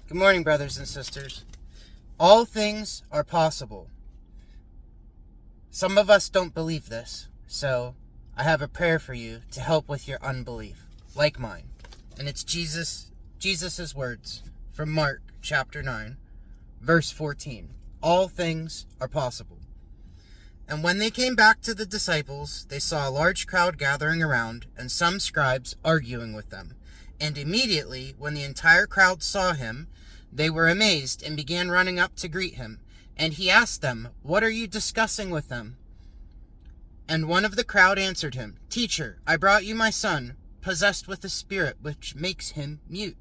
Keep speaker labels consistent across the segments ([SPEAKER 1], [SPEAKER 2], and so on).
[SPEAKER 1] Good morning, brothers and sisters. All things are possible. Some of us don't believe this, so I have a prayer for you to help with your unbelief, like mine. And it's Jesus's words from Mark chapter 9, verse 14. All things are possible. And when they came back to the disciples, they saw a large crowd gathering around, and some scribes arguing with them. And immediately, when the entire crowd saw him, they were amazed and began running up to greet him. And he asked them, "What are you discussing with them?" And one of the crowd answered him, "Teacher, I brought you my son, possessed with a spirit which makes him mute.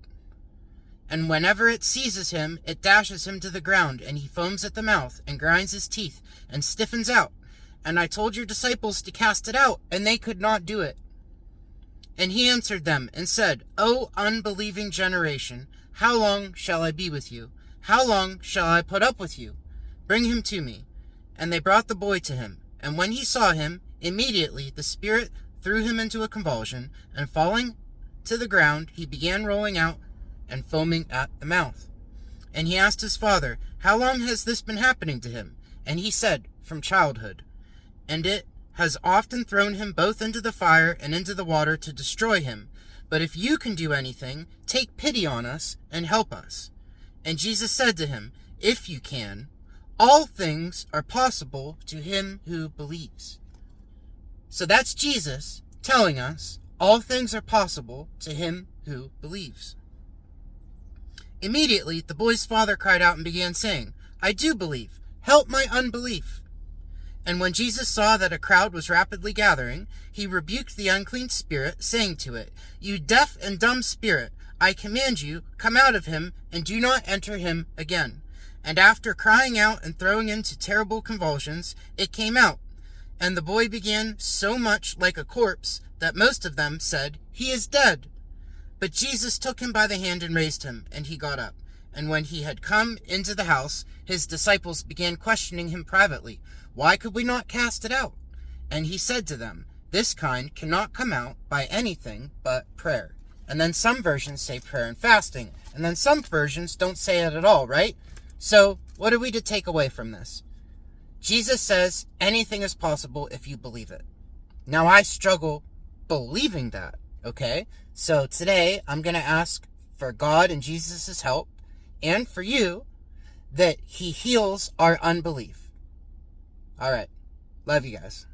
[SPEAKER 1] And whenever it seizes him, it dashes him to the ground, and he foams at the mouth, and grinds his teeth, and stiffens out. And I told your disciples to cast it out, and they could not do it." And he answered them and said, "O unbelieving generation, how long shall I be with you? How long shall I put up with you? Bring him to me." And they brought the boy to him. And when he saw him, immediately the spirit threw him into a convulsion, and falling to the ground, he began rolling out and foaming at the mouth. And he asked his father, "How long has this been happening to him?" And he said, "From childhood. And it has often thrown him both into the fire and into the water to destroy him. But if you can do anything, take pity on us and help us." And Jesus said to him, "If you can, all things are possible to him who believes." So that's Jesus telling us all things are possible to him who believes. Immediately, the boy's father cried out and began saying, "I do believe. Help my unbelief." And when Jesus saw that a crowd was rapidly gathering, he rebuked the unclean spirit, saying to it, "You deaf and dumb spirit, I command you, come out of him, and do not enter him again." And after crying out and throwing into terrible convulsions, it came out. And the boy began so much like a corpse that most of them said, "He is dead." But Jesus took him by the hand and raised him, and he got up. And when he had come into the house, his disciples began questioning him privately, "Why could we not cast it out?" And he said to them, "This kind cannot come out by anything but prayer." And then some versions say prayer and fasting. And then some versions don't say it at all, right? So what are we to take away from this? Jesus says anything is possible if you believe it. Now I struggle believing that, okay? So today I'm going to ask for God and Jesus' help, and for you, that he heals our unbelief. All right. Love you guys.